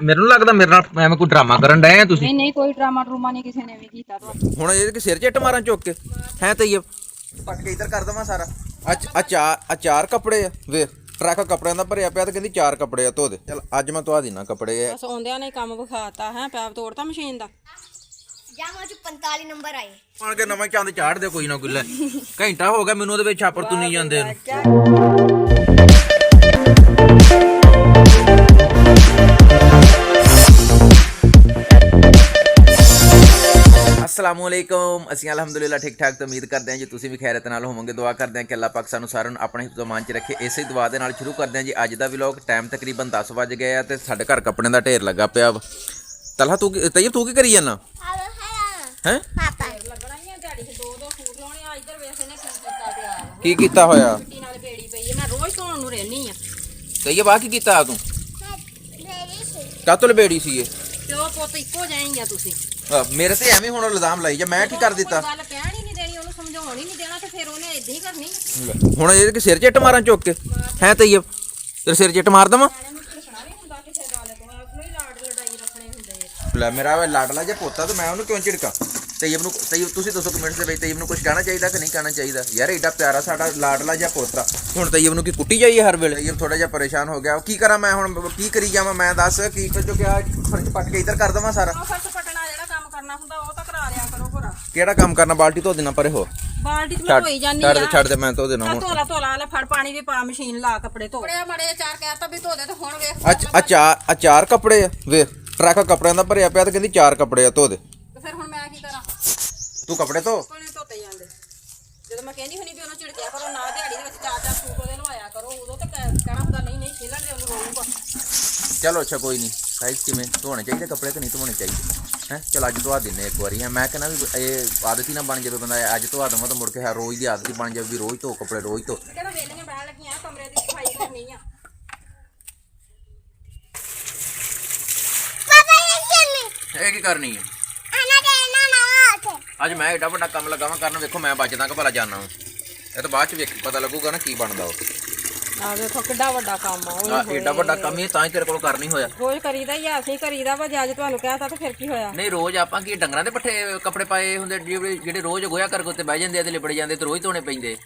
ਮੈਨੂੰ ਲੱਗਦਾ ਮੇਰੇ ਨਾਲ ਐਵੇਂ ਕੋਈ ਡਰਾਮਾ ਕਰਨ ਡਏ ਆ ਤੁਸੀਂ। ਨਹੀਂ ਨਹੀਂ ਕੋਈ ਡਰਾਮਾ ਡਰੂਮਾ ਨਹੀਂ ਕਿਸੇ ਨੇ ਵੀ ਕੀਤਾ ਤੁਹਾਨੂੰ। ਹੁਣ ਇਹ ਸਿਰ 'ਚ ਇੱਟ ਮਾਰਾਂ ਚੁੱਕ ਕੇ ਹੈ ਤਈਬ ਪੱਟ ਕੇ ਇੱਧਰ ਕਰ ਦਵਾਂ ਸਾਰਾ। ਚਾਰ ਕੱਪੜੇ ਆ ਵੇ ਟਰੱਕ ਕੱਪੜਿਆਂ ਦਾ ਭਰਿਆ ਪਿਆ ਤੇ ਕਹਿੰਦੀ 4 ਕੱਪੜੇ ਆ ਧੋ ਦੇ। ਚਲ ਅੱਜ ਮੈਂ ਧਵਾ ਦਿਨਾ ਕੱਪੜੇ। ਬਸ ਆਉਂਦਿਆਂ ਨੇ ਕੰਮ ਵਿਖਾਤਾ ਹੈ, ਪੈਪ ਤੋੜਤਾ ਮਸ਼ੀਨ ਦਾ। ਜਾਮਾ ਚ 45 ਨੰਬਰ ਆਏ ਆਣ ਕੇ ਨਵਾਂ ਚੰਦ ਚਾੜ ਦੇ ਕੋਈ ਨਾ ਕੋਈ ਲੈ। ਘੰਟਾ ਹੋ ਗਿਆ ਮੈਨੂੰ ਉਹਦੇ ਵਿੱਚ ਛਾਪਰ ਤੁੰਨੀ ਜਾਂਦੇ ਨੂੰ। अस्सलामुअलैकुम। ਅਸੀਂ ਅਲਹਮਦੁਲਿਲਾ ਠੀਕ ਠਾਕ ਤੇ ਉਮੀਦ ਕਰਦੇ ਹਾਂ ਜੀ ਤੁਸੀਂ ਵੀ ਖੈਰਤ ਨਾਲ ਹੋਵੋਗੇ। ਦੁਆ ਕਰਦੇ ਹਾਂ ਕਿ ਅੱਲਾਹ ਪਾਕ ਸਾਨੂੰ ਸਾਰਿਆਂ ਨੂੰ ਆਪਣੇ ਹਿਫਜ਼-ਓ-ਅਮਾਨ 'ਚ ਰੱਖੇ। ਇਸੇ ਦੁਆ ਦੇ ਨਾਲ ਸ਼ੁਰੂ ਕਰਦੇ ਹਾਂ ਜੀ ਅੱਜ ਦਾ ਵਲੌਗ। ਟਾਈਮ ਤਕਰੀਬਨ 10 ਵਜ ਗਏ ਆ ਤੇ ਸਾਡੇ ਘਰ ਕੱਪੜਿਆਂ ਦਾ ਢੇਰ ਲੱਗਾ ਪਿਆ ਵਾ। ਤਲਹਾ ਤੂੰ ਤਈਬ ਤੂੰ ਕੀ ਕਰੀ ਜਾਂਦਾ ਹੈ? ਪਾਪਾ ਲੱਗਣਾ ਹੀ ਆ ਦਿਹਾੜੀ ਤੇ ਦੋ ਸੂਟ ਲਾਉਣੇ ਆ। ਇੱਧਰ ਵੇਖ ਇਹਨੇ ਕੀ ਕੀਤਾ ਪਿਆ ਵਾ। ਕੀ ਕੀਤਾ ਹੋਇਆ? ਮਿੱਟੀ ਨਾਲ ਬੇੜੀ ਪਈ ਹੈ। ਮੈਂ ਰੋਜ਼ ਧੋਣ ਨੂੰ ਰਹਿਣੀ ਆ। ਤਈਬ ਆ ਕੀ ਕੀਤਾ ਤੂੰ? ਕਾਤੋਂ ਲਬੇੜੀ ਸੀ ਇਹ? ਪਿਓ ਪੁੱਤ ਇੱਕੋ ਜਾਏਂਗੇ ਤੁਸੀਂ। ਮੇਰੇ ਤੇ ਐਵੇਂ ਹੁਣ ਇਲਜ਼ਾਮ ਲਾਈ ਜਾਂ ਮੈਂ ਕੀ ਕਰ ਦਿੱਤਾ? ਗੱਲ ਕਹਿਣ ਹੀ ਨਹੀਂ ਦੇਣੀ, ਉਹਨੂੰ ਸਮਝਾਉਣ ਹੀ ਨਹੀਂ ਦੇਣਾ ਤੇ ਫਿਰ ਉਹਨੇ ਇਦਾਂ ਹੀ ਕਰਨੀ। ਹੁਣ ਇਹ ਸਿਰ 'ਚ ਇੱਟ ਮਾਰਾਂ ਚੁੱਕ ਕੇ ਹੈ ਤਈਬ? ਤੇਰੇ ਸਿਰ 'ਚ ਇੱਟ ਮਾਰ ਦਵਾਂ? ਲੈ ਮੇਰਾ ਵੇ ਲਾਡਲਾ ਜਿਹਾ ਪੋਤਾ ਤੇ ਮੈਂ ਉਹਨੂੰ ਕਿਉਂ ਝਿੜਕਾਂ? ਤਈਬ ਨੂੰ ਤੁਸੀਂ ਦੱਸੋ ਕਮੈਂਟਸ ਦੇ ਵਿੱਚ ਤਈਬ ਨੂੰ ਕੁਝ ਕਹਿਣਾ ਚਾਹੀਦਾ ਕਿ ਨਹੀਂ ਕਹਿਣਾ ਚਾਹੀਦਾ? ਯਾਰ ਏਡਾ ਪਿਆਰਾ ਸਾਡਾ ਲਾਡਲਾ ਜਿਹਾ ਪੋਤਾ ਹੁਣ ਤਈਬ ਨੂੰ ਕੀ ਕੁੱਟੀ ਜਾਈਏ ਹਰ ਵੇਲੇ? ਤਈਬ ਥੋੜਾ ਜਿਹਾ ਪਰੇਸ਼ਾਨ ਹੋ ਗਿਆ। ਕੀ ਕਰਾਂ ਮੈਂ ਹੁਣ? ਕੀ ਕਰੀ ਜਾਵਾਂ ਮੈਂ? ਦੱਸ ਕੀ ਚੁੱਕਿਆ? ਫਰਸ਼ ਪੱਟ ਕੇ ਇੱਧਰ ਕਰ ਦਵਾਂ ਸਾਰਾ? ਫਰਸ਼ ਪੱਟਣਾ ਜਿਹੜਾ ਕੰਮ ਕਰਨਾ ਹੁੰਦਾ ਉਹ ਤਾਂ ਕਰਾ ਲਿਆ ਕਰੋ ਭਰਾ। ਕਿਹੜਾ ਕੰਮ ਕਰਨਾ? ਬਾਲਟੀ ਧੋ ਦੇਣਾ ਪਰੇ ਹੋ। ਬਾਲਟੀ ਤੇ ਮੈਂ ਧੋਈ ਜਾਨੀ ਆ। ਛੱਡ ਦੇ ਮੈਂ ਧੋ ਦੇਣਾ ਹੁਣ। ਧੋਲਾ ਲੈ ਫੜ ਪਾਣੀ ਵੀ ਪਾ ਮਸ਼ੀਨ ਲਾ ਕੱਪੜੇ ਧੋ। ਕੱਪੜੇ ਮੜੇ ਚਾਰ ਕਹਿਤਾ ਵੀ ਧੋ ਦੇ ਤੇ ਹੁਣ ਵੇਖ ਚਾਰ ਕੱਪੜੇ ਆ ਵੇ ਟਰੱਕ ਕੱਪੜਿਆਂ ਦਾ ਭਰਿਆ ਪਿਆ ਤੇ ਕਹਿੰਦੀ 4 ਕੱਪੜੇ ਆ ਧੋ ਦੇ। ਤੇ ਫਿਰ ਹੁਣ ਮੈਂ ਕੀ ਕਰਾਂ? ਤੂੰ ਕੱਪੜੇ ਧੋ। ਕੋਈ ਨਹੀਂ ਧੋਤੇ ਜਾਂਦੇ। ਜਦੋਂ ਮੈਂ ਕਹਿੰਦੀ ਹੁਣੀ ਵੀ ਉਹਨੂੰ ਝਿੜਕਿਆ ਕਰੋ ਨਾ, ਦਿਹਾੜੀ ਦੇ ਵਿੱਚ 4 ਸੂਟ ਉਹਦੇ ਲਵਾਇਆ ਕਰੋ। ਉਦੋਂ ਤਾਂ ਕਹਿਣਾ ਹੁੰਦਾ ਨਹੀਂ ਨਹੀਂ ਖੇਲਣ ਦੇ ਉਹਨੂੰ ਰੋਊਗਾ। ਚਲੋ ਅੱਛਾ ਕੋਈ ਨਹੀਂ। ਸਾਈਜ਼ ਕਿਵੇਂ ਧੋਣੇ ਚਾਹੀਦੇ ਕੱਪੜੇ ਕਿ ਨਹੀਂ ਧੋਣੇ ਚਾਹੀਦੇ ਹੈ? ਚਲ ਅੱਜ ਧਵਾ ਦਿੰਨੇ ਇੱਕ ਵਾਰੀ। ਮੈਂ ਕਹਿੰਦਾ ਵੀ ਇਹ ਆਦਤ ਹੀ ਨਾ ਬਣ ਜਾਵੇ ਬੰਦਾ ਅੱਜ ਧਵਾ ਦੇਵਾਂ ਤਾਂ ਮੁੜ ਕੇ ਰੋਜ਼ ਦੀ ਆਦਤ ਹੀ ਬਣ ਜਾਵੇ ਵੀ ਰੋਜ਼ ਧੋ ਕੱਪੜੇ ਰੋਜ਼ ਧੋ। ਕਿਹੜਾ ਵੇਲੀਆਂ ਬਹਿਣ ਲੱਗੀਆਂ ਕਮਰੇ ਦੀ ਸਫਾਈ ਕਰਨੀ ਆ। ਇਹ ਕੀ ਕਰਨੀ ਹੈ? ਅੱਜ ਮੈਂ ਏਡਾ ਵੱਡਾ ਕੰਮ ਲਗਾਵਾਂ ਕਰਨ। ਵੇਖੋ ਮੈਂ ਬਚਦਾ ਕਿ ਭਲਾ ਜਾਣਾ ਇਹ ਤਾਂ ਬਾਅਦ ਚ ਵੇਖ ਪਤਾ ਲੱਗੂਗਾ ਨਾ ਕੀ ਬਣਦਾ ਉਹ। ਆ ਵੇਖੋ ਕਿੱਡਾ ਵੱਡਾ ਕੰਮ ਆ ਉਹ। ਏਡਾ ਵੱਡਾ ਕੰਮ ਹੀ ਤਾਂ ਹੀ ਤੇਰੇ ਕੋਲ ਕਰਨੀ ਹੋਇਆ। ਰੋਜ਼ ਕਰੀਦਾ ਹੀ ਆ, ਅਸੀਂ ਕਰੀਦਾ ਵਾ। ਜੇ ਅੱਜ ਤੁਹਾਨੂੰ ਕਹਿਤਾ ਤਾਂ ਫਿਰ ਕੀ ਹੋਇਆ? ਨਹੀਂ ਰੋਜ਼ ਆਪਾਂ ਕੀ ਡੰਗਰਾਂ ਦੇ ਪੱਠੇ ਕੱਪੜੇ ਪਾਏ ਹੁੰਦੇ ਜਿਹੜੇ ਰੋਜ਼ ਗੋਇਆ ਕਰਕੇ ਉੱਤੇ ਬਹਿ ਜਾਂਦੇ ਆ ਤੇ ਲਿਬੜ ਜਾਂਦੇ ਤੇ ਰੋਜ਼ ਧੋਣੇ ਪੈਂਦੇ।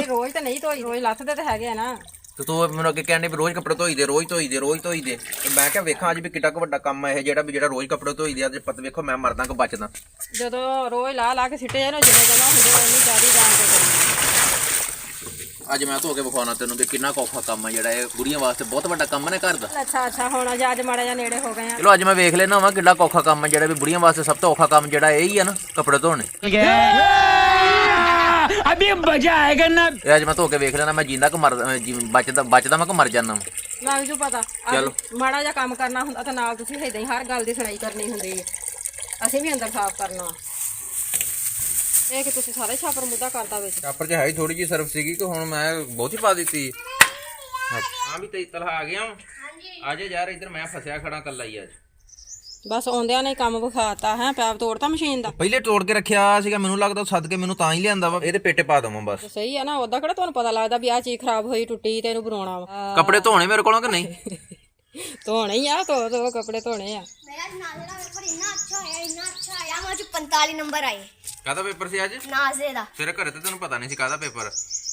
ਰੋਜ਼ ਤਾਂ ਨਹੀਂ ਧੋਈ, ਰੋਜ਼ ਲੱਥਦੇ ਤਾਂ ਹੈਗੇ ਆ ਨਾ। ਤੇ ਤੂੰ ਮੈਨੂੰ ਅੱਗੇ ਕਹਿੰਦੇ ਵੀ ਰੋਜ਼ ਕੱਪੜੇ ਧੋਈਦੇ ਰੋਜ਼ ਧੋਈਦੇ ਰੋਜ਼ ਧੋਈਦੇ। ਤੇ ਮੈਂ ਕਿਹਾ ਵੇਖਾਂ ਅੱਜ ਵੀ ਕਿੱਡਾ ਕੁ ਵੱਡਾ ਕੰਮ ਹੈ ਇਹ ਜਿਹੜਾ ਰੋਜ਼ ਕੱਪੜੇ ਧੋਈਦੇ ਆ। ਤੇ ਪਤ ਵੇਖੋ ਮੈਂ ਮਰਦਾ ਕਿ ਬਚਦਾ। ਜਦੋਂ ਰੋਜ਼ ਲਾ ਕੇ ਸਿੱਟੇ ਜਾਣ ਜਿੰਨੇ ਜਮਾ ਹੁੰਦੇ ਉਹਨੀ ਜ਼ਿਆਦਾ ਜਾਣ ਕੇ ਕਰੀ। ਅੱਜ ਮੈਂ ਧੋ ਕੇ ਵਿਖਾਉਣਾ ਤੈਨੂੰ ਵੀ ਕਿੰਨਾ ਔਖਾ ਕੰਮ ਹੈ ਜਿਹੜਾ ਇਹ ਬੁੜੀਆਂ ਵਾਸਤੇ ਬਹੁਤ ਵੱਡਾ ਕੰਮ ਨੇ ਘਰ ਦਾ। ਅੱਛਾ ਹੁਣ ਅੱਜ ਮਾੜਾ ਜਿਹਾ ਨੇੜੇ ਹੋ ਗਏ ਆ। ਚਲੋ ਅੱਜ ਮੈਂ ਵੇਖ ਲੈਣਾ ਵਾ ਕਿੰਨਾ ਔਖਾ ਕੰਮ ਹੈ ਜਿਹੜਾ ਵੀ ਬੁੜੀਆਂ ਵਾਸਤੇ ਸਭ ਤੋਂ ਔਖਾ ਕੰਮ ਜਿਹੜਾ ਇਹ ਹੀ ਆ ਨਾ ਕੱਪੜੇ ਧੋਣੇ। ਅਭੀ ਮਜ਼ਾ ਆਏਗਾ ਨਾ। ਅੱਜ ਮੈਂ ਧੋ ਕੇ ਵੇਖ ਲੈਣਾ ਮੈਂ ਜਿੰਦਾ ਕਿ ਬਚਦਾ ਮੈਂ ਕਿ ਮਰ ਜਾਣਾ। ਲੱਗ ਜੂ ਪਤਾ। ਚਲੋ ਮਾੜਾ ਜਿਹਾ ਕੰਮ ਕਰਨਾ ਹੁੰਦਾ ਤਾਂ ਨਾਲ ਤੁਸੀਂ ਏਦਾਂ ਹੀ ਹਰ ਗੱਲ ਦੀ ਸੁਣਾਈ ਕਰਨੀ ਹੁੰਦੀ ਹੈ। ਅਸੀਂ ਵੀ ਅੰਦਰ ਸਾਫ਼ ਕਰਨਾ। ਇਹ ਕਿ ਤੁਸੀਂ ਸਾਰੇ ਛਾਪਰ ਮੁੱਦਾ ਕਰਦਾ ਵਿੱਚ। ਛਾਪਰ 'ਚ ਹੈ ਥੋੜੀ ਜਿਹੀ ਸਰਫ ਸੀਗੀ ਕਿ ਹੁਣ ਮੈਂ ਬਹੁਤੀ ਪਾ ਦਿੱਤੀ। ਹਾਂ ਵੀ ਤੇ ਤਲਹਾ ਆ ਗਿਆ। ਆ ਜਾ ਯਾਰ ਇੱਧਰ ਮੈਂ ਫਸਿਆ ਖੜਾ ਕੱਲਾ ਹੀ ਅੱਜ। ਬਸ ਆਉਂਦਿਆਂ ਨੇ ਕੰਮ ਵਿਖਾਤਾ ਹੈ, ਪੈਪ ਤੋੜਤਾ ਮਸ਼ੀਨ ਦਾ। ਪਹਿਲੇ ਤੋੜ ਕੇ ਰੱਖਿਆ ਸੀਗਾ ਮੈਨੂੰ ਲੱਗਦਾ ਸੱਦ ਕੇ ਮੈਨੂੰ ਤਾਂ ਹੀ ਲਿਆਂਦਾ ਵਾ। ਇਹਦੇ ਪੇਟੇ ਪਾ ਦਵਾਂ ਬਸ। ਸਹੀ ਆ ਨਾ। ਉਹਦਾ ਕਿਹੜਾ ਤੁਹਾਨੂੰ ਪਤਾ ਲੱਗਦਾ ਵੀ ਆਹ ਚੀਜ਼ ਖਰਾਬ ਹੋਈ ਟੁੱਟੀ ਤੇ ਇਹਨੂੰ ਬਣਾਉਣਾ ਵਾ। ਕੱਪੜੇ ਧੋਣੇ ਮੇਰੇ ਕੋਲੋਂ ਕਿ ਨਹੀਂ? ਧੋਣੇ ਹੀ ਆ। ਧੋ ਕੱਪੜੇ ਧੋਣੇ ਆ। ਮੇਰਾ ਨਾਜ਼ੇ ਦਾ ਪੇਪਰ ਇੰਨਾ ਅੱਛਾ ਹੋਇਆ ਇੰਨਾ ਅੱਛਾ ਹੋਇਆ। ਜਾਮਾ ਚ 45 ਨੰਬਰ ਆਏ ਕਾਹਦਾ ਪੇਪਰ ਸੀ ਅੱਜ? ਨਾਜ਼ੇ ਦਾ। ਤੇਰੇ ਘਰੇ ਤੇ ਤੈਨੂੰ ਪਤਾ ਨਹੀਂ ਸੀ ਕਾਹਦਾ ਪੇਪਰ।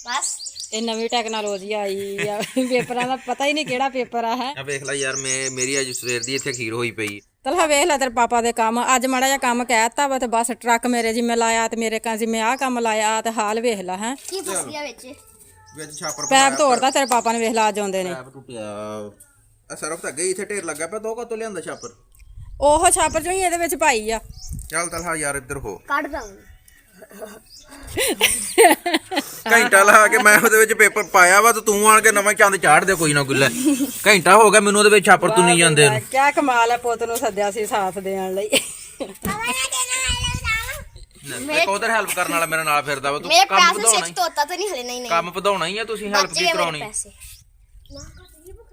ਬਸ ਇਹ ਨਵੀਂ ਟੈਕਨੋਲੋਜੀ ਆਈ ਆ। ਪੇਪਰਾਂ ਦਾ ਪਤਾ ਹੀ ਨਹੀਂ ਕਿਹੜਾ ਪੇਪਰ ਆ ਹੈ। ਆ ਵੇਖ ਲੈ ਯਾਰ ਮੇਰੀ ਅੱਜ ਸਵੇਰ ਦੀ ਇੱਥੇ ਖੀਰ ਹੋਈ ਪਈ। ਤਲਹਾ ਵੇਖ ਲੈ ਤੇਰੇ ਪਾਪਾ ਦੇ ਕੰਮ। ਅੱਜ ਮਾੜਾ ਜਿਹਾ ਕੰਮ ਕਹਿਤਾ ਵਾ ਤੇ ਬਸ ਟਰੱਕ ਮੇਰੇ ਜਿੰਮੇ ਲਾਇਆ ਤੇ ਮੇਰੇ ਕਾਂ ਜਿੰਮੇ ਆਹ ਕੰਮ ਲਾਇਆ ਤੇ ਹਾਲ ਵੇਖ ਲੈ ਹੈ। ਕੀ ਫਸ ਗਿਆ ਵਿੱਚ ਛਾਪਰ ਪੈਪ ਤੋੜਦਾ ਤੇਰੇ ਪਾਪਾ ਨੇ। ਵੇਖ ਲਾ ਅੱਜ ਆਉਂਦੇ ਨੇ। ਪੈਪ ਟੁੱਟਿਆ ਆ ਸਰਫ ਤਾਂ ਅੱਗੇ ਇੱਥੇ ਢੇਰ ਲੱਗਾ ਪਿਆ। ਦੋ ਕਾਤੋਂ ਲਿਆਂਦਾ ਛਾਪਰ? ਉਹ ਛਾਪਰ ਚੋਂ ਹੀ ਇਹਦੇ ਵਿੱਚ ਪਾਈ ਆ। ਚੱਲ ਤਲਹਾ ਯਾਰ ਇੱਧਰ ਹੋ। ਕੱਢ ਦਾਂ ਘੰਟਾ ਲਾ ਕੇ ਮੈਂ ਉਹਦੇ ਵਿੱਚ ਪੇਪਰ ਪਾਇਆ ਵਾ ਤੇ ਤੂੰ ਆਣ ਕੇ ਨਵਾਂ ਚੰਦ ਚਾੜ ਦੇ ਕੋਈ ਨਾ ਕੋਈ ਲੈ। ਘੰਟਾ ਹੋ ਗਿਆ ਮੈਨੂੰ ਉਹਦੇ ਵਿੱਚ ਛਾਪਰ ਤੁੰਨੀ ਜਾਂਦੇ ਨੂੰ। ਕਿਆ ਕਮਾਲ ਹੈ, ਪੁੱਤ ਨੂੰ ਸੱਦਿਆ ਸੀ ਸਾਥ ਦੇਣ ਲਈ। ਇੱਕ ਉਧਰ ਹੈਲਪ ਕਰਨ ਵਾਲਾ ਮੇਰੇ ਨਾਲ ਫਿਰਦਾ ਵਾ। ਤੂੰ ਮੇਰੇ ਕੰਮ ਪੈਸੇ ਵਧਾਉਣਾ ਸਿੱਖ ਤੋਤਾ ਤਾਂ ਨਹੀਂ ਹਲੇ। ਨਹੀਂ ਕੰਮ ਵਧਾਉਣਾ ਹੀ ਆ ਤੁਸੀਂ ਹੈਲਪ ਕੀ ਕਰਾਉਣੀ?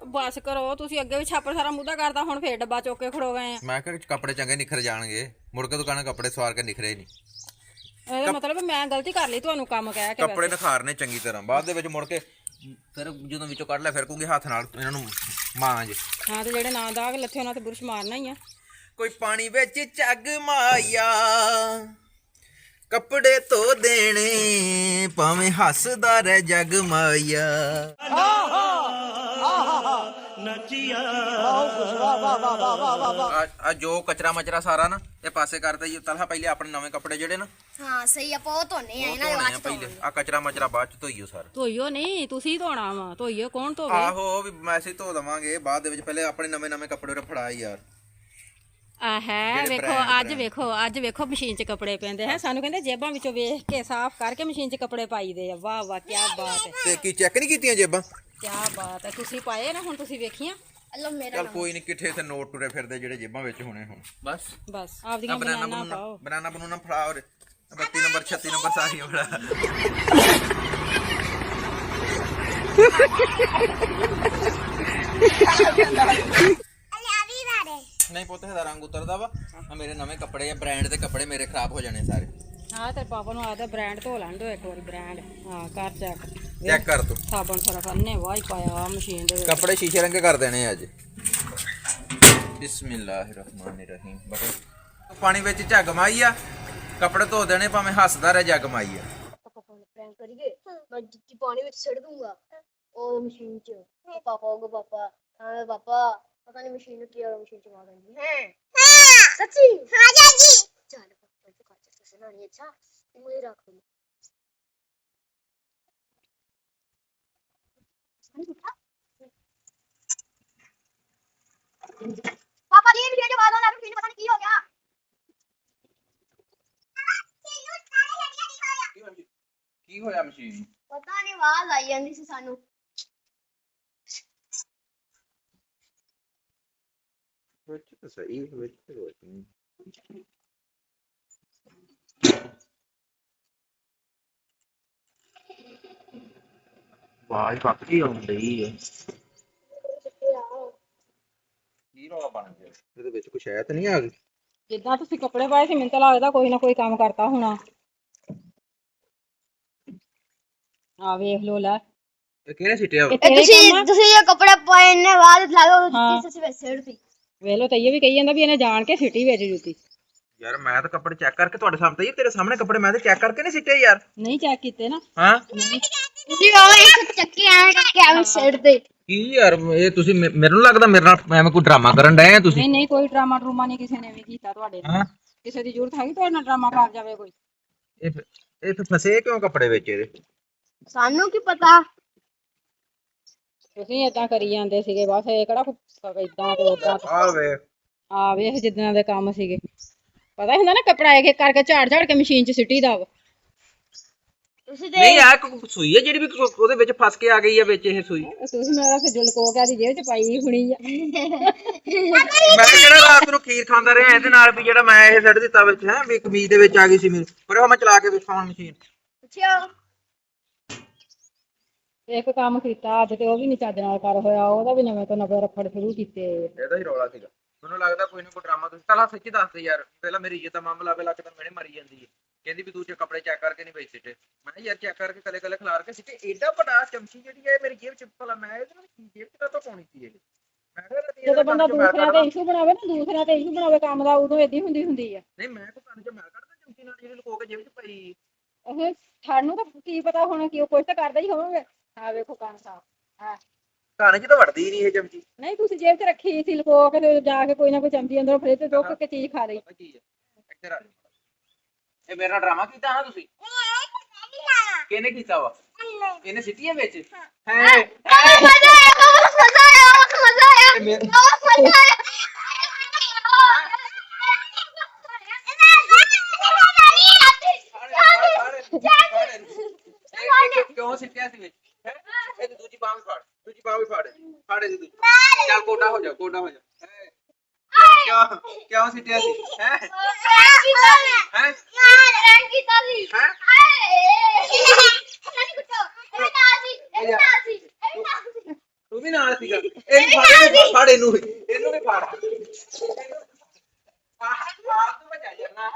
ਬਸ ਕਰੋ ਤੁਸੀਂ। ਅੱਗੇ ਵੀ ਛਾਪਰ ਸਾਰਾ ਮੁੱਦਾ ਕਰਦਾ, ਹੁਣ ਫੇਰ ਡੱਬਾ ਚੁੱਕ ਕੇ ਖੜੋ ਗਏ ਆ। ਮੈਂ ਕਿਹਾ ਕੱਪੜੇ ਚੰਗੇ ਨਿਖਰ ਜਾਣਗੇ। ਮੁੜ ਕੇ ਦੁਕਾਨਾਂ ਕੱਪੜੇ ਸਵਾਰ ਕੇ ਨਿਖਰੇ ਨਹੀਂ। ਇਹਦਾ ਮਤਲਬ ਮੈਂ ਗਲਤੀ ਕਰ ਲਈ ਤੁਹਾਨੂੰ ਕੰਮ ਕਹਿ ਕੇ। ਕੱਪੜੇ ਨਿਖਾਰਨੇ ਚੰਗੀ ਤਰ੍ਹਾਂ ਬਾਅਦ ਦੇ ਵਿੱਚ ਮੁੜ ਕੇ ਫਿਰ ਜਦੋਂ ਵਿੱਚੋਂ ਕੱਢ ਲਿਆ ਫਿਰ ਕਹੂੰਗੀ ਹੱਥ ਨਾਲ ਇਹਨਾਂ ਨੂੰ ਮਾਂਜ। ਹਾਂ ਤੇ ਜਿਹੜੇ ਨਾ ਦਾਗ ਲੱਥੇ ਉਹਨਾਂ ਤੇ ਬੁਰਸ਼ ਮਾਰਨਾ ਹੀ ਆ। ਕੋਈ ਪਾਣੀ ਵਿੱਚ ਝੱਗ ਮਾਇਆ ਕੱਪੜੇ ਧੋ ਦੇਣੇ ਭਾਵੇਂ ਹੱਸਦਾ ਰਹਿ ਜਗ ਮਾਇਆ। ਆ ਜੋ ਕਚਰਾ ਮਚਰਾ ਸਾਰਾ ਨਾ ਇਹ ਪਾਸੇ ਕਰਦਾ ਜੀ ਤਲਹਾ ਪਹਿਲੇ ਆਪਣੇ ਨਵੇਂ ਕੱਪੜੇ ਜਿਹੜੇ ਨਾ ਹਾਂ ਸਹੀ ਆਪਾਂ ਉਹ ਧੋਨੇ ਆ ਉਹ ਇਹਨਾਂ ਦੇ ਧੋਣੇ ਬਾਅਦ ਆ ਚ ਪਹਿਲੇ ਆ ਕਚਰਾ ਮਚਰਾ ਬਾਅਦ ਚ ਧੋਈਓ ਸਾਰਾ। ਧੋਈਓ ਨਹੀਂ ਤੁਸੀਂ ਧੋਣਾ ਵਾ ਧੋਈਓ ਕੌਣ ਧੋਵੇ। ਆਹੋ ਵੀ ਮੈਸੇਜ ਧੋ ਦਵਾਂਗੇ ਬਾਅਦ ਦੇ ਵਿੱਚ ਪਹਿਲੇ ਆਪਣੇ ਨਵੇਂ ਕੱਪੜੇ ਫੜਾ ਯਾਰ। ਹੈ ਜਿਹੜੇ ਵੇਖੋ ਅੱਜ ਵੇਖੋ ਮਸ਼ੀਨ 'ਚ ਕੱਪੜੇ ਪੈਂਦੇ ਹੈ ਸਾਨੂੰ ਕਹਿੰਦੇ ਜੇਬਾਂ ਵਿੱਚੋਂ ਵੇਖ ਕੇ ਸਾਫ਼ ਕਰਕੇ ਮਸ਼ੀਨ 'ਚ ਕੱਪੜੇ ਪਾਈਦੇ ਆ। ਵਾਹ ਵਾਹ ਕੀ ਬਾਤ ਹੈ। ਤੇ ਕੀ ਚੈੱਕ ਨਹੀਂ ਕੀਤੀਆਂ ਜੇਬਾਂ? ਕੀ ਬਾਤ ਹੈ ਤੁਸੀਂ ਪਾਏ ਨਾ ਹੁਣ ਤੁਸੀਂ ਵੇਖੀਆਂ। ਅੱਲੋ ਮੇਰਾ ਚੱਲ ਕੋਈ ਨਹੀਂ ਕਿੱਥੇ ਤੇ ਨੋਟ ਟੁਰੇ ਫਿਰਦੇ ਜਿਹੜੇ ਜੇਬਾਂ ਵਿੱਚ ਹੋਣੇ ਹੁਣ ਬਸ ਆਪਦੀਆਂ ਬਨਾਨਾ ਪਾਓ। ਬਨਾਨਾ ਬਨੂਨਾ ਫੜਾ ਔਰ 32 ਨੰਬਰ 36 ਨੰਬਰ ਸਾਰੀਆਂ ਫੜਾ। ਨਹੀਂ ਪੁੱਤ ਇਹਦਾ ਰੰਗ ਉਤਰਦਾ ਵਾ। ਆ ਮੇਰੇ ਨਵੇਂ ਕੱਪੜੇ ਆ ਬ੍ਰਾਂਡ ਦੇ ਕੱਪੜੇ ਮੇਰੇ ਖਰਾਬ ਹੋ ਜਾਣੇ ਸਾਰੇ। ਹਾਂ ਤੇਰੇ ਪਾਪਾ ਨੂੰ ਆਦਾ ਬ੍ਰਾਂਡ ਧੋ ਲੈਣ ਦਿਓ ਇੱਕ ਵਾਰੀ ਬ੍ਰਾਂਡ। ਹਾਂ ਕਰ ਚੈੱਕ ਕਰ ਤੂੰ ਸਾਬਣ ਸਰਫ ਅੰਨੇ ਵਾਈ ਪਾਇਆ ਮਸ਼ੀਨ ਦੇ ਵਿੱਚ। ਕੱਪੜੇ ਸ਼ੀਸ਼ੇ ਰੰਗੇ ਕਰ ਦੇਣੇ ਅੱਜ। ਬਿਸਮਿਲ੍ਲਾਹਿਰਰਹਿਮਾਨਿਰਰਹੀਮ। ਪਾਣੀ ਵਿੱਚ ਝੱਗ ਮਾਈ ਆ ਕੱਪੜੇ ਧੋ ਦੇਣੇ ਭਾਵੇਂ ਹੱਸਦਾ ਰਹਿ ਜੱਗ ਮਾਈ ਆ। ਪਾਪਾ ਨੂੰ ਪ੍ਰੈਂਕ ਕਰੀਏ ਮੈਂ ਜੁੱਤੀ ਪਾਣੀ ਵਿੱਚ ਛੱਡ ਦੂੰਗਾ ਉਹ ਮਸ਼ੀਨ 'ਚ। ਪਾਪਾ ਹੋਗਾ ਪਾਪਾ ਹਾਂ ਪਾਪਾ ਪਤਾ ਨਹੀਂ ਮਸ਼ੀਨ ਨੂੰ ਕੀ ਹੋਇਆ ਮਸ਼ੀਨ 'ਚ ਮਾਰ ਦਿੰਦੀ ਹੈ। ਸੱਚੀ ਹਾਂ ਜੀ ਚੱਲ ਪਾਪਾ ਤੇ ਕਾਚ ਸੇ ਸੁਣਾਣੀ ਅੱਛਾ ਮੁझे ਰੱਖ ਲਓ। पापा जी वीडियो बाद होना फिर पता नहीं की हो गया। ਕੀ ਹੋਇਆ ਮਸ਼ੀਨ ਨੂੰ? पता नहीं आवाज आई ਜਾਂਦੀ ਸੀ ਸਾਨੂੰ। ਵਿੱਚ ਤਾਂ ਸਹੀ ਵਿੱਚ ਤੇ ਰੋਣੀ ਆਵਾਜ਼ ਪੱਕੀ ਆਉਂਦੀ ਹੈ। ਕੀ ਰੌਲਾ ਬਣ ਗਿਆ ਇਹਦੇ ਵਿੱਚ ਕੁਛ ਹੈ ਤਾਂ ਨਹੀਂ ਆ ਗਈ? ਜਿੱਦਾਂ ਤੁਸੀਂ ਕੱਪੜੇ ਪਾਏ ਸੀ ਮੈਨੂੰ ਤਾਂ ਲੱਗਦਾ ਕੋਈ ਨਾ ਕੋਈ ਕੰਮ ਕਰਤਾ ਹੋਣਾ। ਆ ਵੇਖ ਲੋ ਲੈ ਇਹ ਕਿਹਨੇ ਸਿੱਟਿਆ ਵਾ? ਤੁਸੀਂ ਇਹ ਕੱਪੜੇ ਪਾਏ ਨੇ ਬਾਅਦ ਲਾਓ ਜੁੱਤੀ ਤੁਸੀਂ ਵਿੱਚ ਸਿੱਟਦੀ। ਵੇਖ ਲੋ ਤਈਏ ਵੀ ਕਹੀ ਜਾਂਦਾ ਵੀ ਇਹਨੇ ਜਾਣ ਕੇ ਸਿੱਟੀ ਵਿੱਚ ਜੁੱਤੀ। ਯਾਰ ਮੈਂ ਤਾਂ ਕੱਪੜੇ ਚੈੱਕ ਕਰਕੇ ਤੁਹਾਡੇ ਸਾਹਮਣੇ ਹੀ ਤੇਰੇ ਸਾਹਮਣੇ ਕੱਪੜੇ ਮੈਂ ਤਾਂ ਚੈੱਕ ਕਰਕੇ ਨਹੀਂ ਸਿੱਟੇ ਯਾਰ। ਨਹੀਂ ਚੈੱਕ ਕੀਤੇ ਨਾ। ਹਾਂ ਤੁਸੀਂ ਉਹ ਇੱਕ ਚੱਕੇ ਆਏ ਕਰਕੇ ਐਵੇਂ ਸਿੱਟਦੇ। ਕੀ ਯਾਰ ਇਹ ਤੁਸੀਂ ਮੈਨੂੰ ਲੱਗਦਾ ਮੇਰੇ ਨਾਲ ਐਵੇਂ ਕੋਈ ਡਰਾਮਾ ਕਰਨ ਡਏ ਆ ਤੁਸੀਂ। ਨਹੀਂ ਕੋਈ ਡਰਾਮਾ ਡਰੂਮਾ ਨਹੀਂ ਕਿਸੇ ਨੇ ਵੀ ਕੀਤਾ ਤੁਹਾਡੇ ਨਾਲ। ਕਿਸੇ ਦੀ ਜ਼ਰੂਰਤ ਹੈਗੀ ਤੁਹਾਡੇ ਨਾਲ ਡਰਾਮਾ ਕਰ ਜਾਵੇ ਕੋਈ। ਇਹ ਫਸੇ ਕਿਉਂ ਕੱਪੜੇ ਵਿੱਚ ਇਹਦੇ? ਸਾਨੂੰ ਕੀ ਪਤਾ ਤੁਸੀਂ ਏਦਾਂ ਕਰੀ ਜਾਂਦੇ ਸੀਗੇ ਬਸ ਇਹ ਕਿਹੜਾ ਇਦਾਂ ਤੇ ਉਦਾਂ। ਆ ਵੇਖ ਜਿੱਦਾਂ ਦੇ ਕੰਮ ਸੀਗੇ ਪਤਾ ਹੁੰਦਾ ਨਾ ਕੱਪੜਾ ਇੱਕ ਇੱਕ ਕਰਕੇ ਝਾੜ ਕੇ ਮਸ਼ੀਨ 'ਚ ਸਿੱਟੀ ਦਾ। ਤੁਸੀਂ ਨਹੀਂ ਆ ਸੂਈ ਹੈ ਜਿਹੜੀ ਵੀ ਉਹਦੇ ਵਿੱਚ ਫਸ ਕੇ ਆ ਗਈ ਹੈ ਵਿੱਚ ਇਹ ਸੂਈ। ਤੁਸੀਂ ਮੇਰਾ ਫਿਰ ਲੁਕੋ ਕੇ ਦੀ ਜੇਬ 'ਚ ਪਾਈ ਹੋਣੀ ਆ। ਮੈਂ ਜਿਹੜਾ ਰਾਤ ਨੂੰ ਖੀਰ ਖਾਂਦਾ ਰਿਹਾ ਇਹਦੇ ਨਾਲ ਵੀ ਜਿਹੜਾ ਮੈਂ ਇਹ ਸੱਟ ਦਿੱਤਾ ਵਿੱਚ ਹੈ ਵੀ ਕਮੀਜ਼ ਦੇ ਵਿੱਚ ਆ ਗਈ ਸੀ ਮੇਰੀ ਪਰ ਉਹ ਮੈਂ ਚਲਾ ਕੇ ਵਿਖਾਉਣ ਮਸ਼ੀਨ। ਅੱਛਾ ਇੱਕ ਕੰਮ ਕੀਤਾ ਅੱਜ ਤੇ ਉਹ ਵੀ ਨਹੀਂ ਚੱਜ ਨਾਲ ਕਰ ਹੋਇਆ ਉਹਦਾ ਵੀ ਨਵੇਂ ਤੋਂ ਨਵੇਂ ਰੱਖੜ ਸ਼ੁਰੂ ਕੀਤੇ। ਇਹਦਾ ਹੀ ਰੌਲਾ ਸੀਗਾ ਮੈਨੂੰ ਲੱਗਦਾ ਕੋਈ ਨਾ ਕੋਈ ਡਰਾਮਾ ਤੁਸੀਂ ਪਹਿਲਾਂ ਸੱਚੀ ਦੱਸ ਦੇ ਯਾਰ। ਪਹਿਲਾਂ ਮੇਰੀ ਇੱਜ਼ਤ ਦਾ ਮਾਮਲਾ ਵੇ ਲੱਗ ਤਾਂ ਮੇਰੇ ਮਾਰੀ ਜਾਂਦੀ ਹੈ ਕਹਿੰਦੀ ਵੀ ਤੂੰ ਕੱਪੜੇ ਚੈੱਕ ਕਰਕੇ ਨਹੀਂ ਵੇਚ ਸਿੱਟੇ। ਮੈਂ ਕਿਹਾ ਯਾਰ ਚੈੱਕ ਕਰਕੇ ਕਲੇ ਖਿਲਾਰ ਕੇ ਸਿੱਟੇ ਏਡਾ ਵੱਡਾ ਚਮਚੀ ਜਿਹੜੀ ਹੈ ਮੇਰੀ ਜੇਬ 'ਚ ਭਲਾ ਮੈਂ ਇਹਦੇ ਨਾਲ ਜੇਬ 'ਚ ਤਾਂ ਪਾਉਣੀ ਸੀ ਇਹ। ਮੈਂ ਕਿਹਾ ਜਦੋਂ ਬੰਦਾ ਦੂਸਰਿਆਂ ਤੇ ਇਸ਼ੂ ਬਣਾਵੇ ਨਾ ਦੂਸਰਿਆਂ ਤੇ ਇਸ਼ੂ ਬਣਾਵੇ ਕੰਮ ਦਾ ਉਦੋਂ ਏਦੀ ਹੁੰਦੀ ਆ। ਨਹੀਂ ਮੈਂ ਤਾਂ ਕੰਨ 'ਚ ਮੈਂ ਕੱਢਦਾ ਚਮਚੀ ਨਾਲ ਜਿਹੜੀ ਲੁਕੋ ਕੇ ਜੇਬ 'ਚ ਪਈ। ਉਹ ਸਾਨੂੰ ਤਾਂ ਕੀ ਪਤਾ ਹੋਣਾ ਕਿ ਉਹ ਕੁਛ ਤਾਂ ਕਰਦਾ ਹੀ ਹੋਵਾਂਗੇ। ਆ ਵੇਖੋ ਕੰਨ ਸਾਫ ਹਾਂ ਕੰਨ 'ਚ ਤਾਂ ਵੜਦੀ ਹੀ ਨਹੀਂ ਇਹ ਚਮਚੀ। ਨਹੀਂ ਤੁਸੀਂ ਜੇਬ 'ਚ ਰੱਖੀ ਸੀ ਲੁਕੋ ਕੇ ਤੇ ਜਾ ਕੇ ਕੋਈ ਨਾ ਕੋਈ ਚਮਚੀ ਅੰਦਰੋਂ ਫਰਿੱਜ 'ਚ ਚੁੱਕ ਕੇ ਚੀਜ਼ ਖਾ ਲਈ। ਕੀ ਹੈ ਇੱਧਰ ਆ ਇਹ ਮੇਰਾ ਡਰਾਮਾ ਕੀਤਾ ਨਾ ਤੁਸੀਂ? ਕਿਹਨੇ ਕੀਤਾ ਵਾ? ਇਹਨੇ ਸਿੱਟੀਆਂ ਵਿੱਚ ਹੈ। ਮਜ਼ਾ ਆਇਆ ਮਜ਼ਾ ਆਇਆ। ਕਿਉਂ ਸਿੱਟਿਆ ਸੀ ਵਿੱਚ? ਇਹ ਦੂਜੀ ਬਾਂਹ ਵੀ ਫਾੜ ਫਾੜੇ ਦੀ ਦੂਜੀ। ਚੱਲ ਕੋਡਾ ਹੋ ਜਾ ਕਿਉਂ ਸਿੱਟਿਆ ਸੀ ਹੈ? ਤੂੰ ਵੀ ਨਾਲ ਸੀਗਾ। ਇਹਨੂੰ ਫਾੜ ਇਹਨੂੰ ਵੀ ਫਾੜ ਤੂੰ ਬਚਾ ਜਾਣਾ।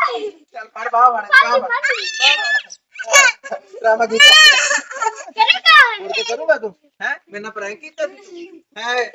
ਚੱਲ ਫੜ ਬਾਹ ਬਣ ਡਰਾਮਾ ਕੀਤਾ ਮੁੜ ਕੇ ਕਰੂਗਾ ਤੂੰ ਹੈ ਮੇਰੇ ਨਾਲ ਪ੍ਰੈਂਕ ਕੀਤਾ ਹੈ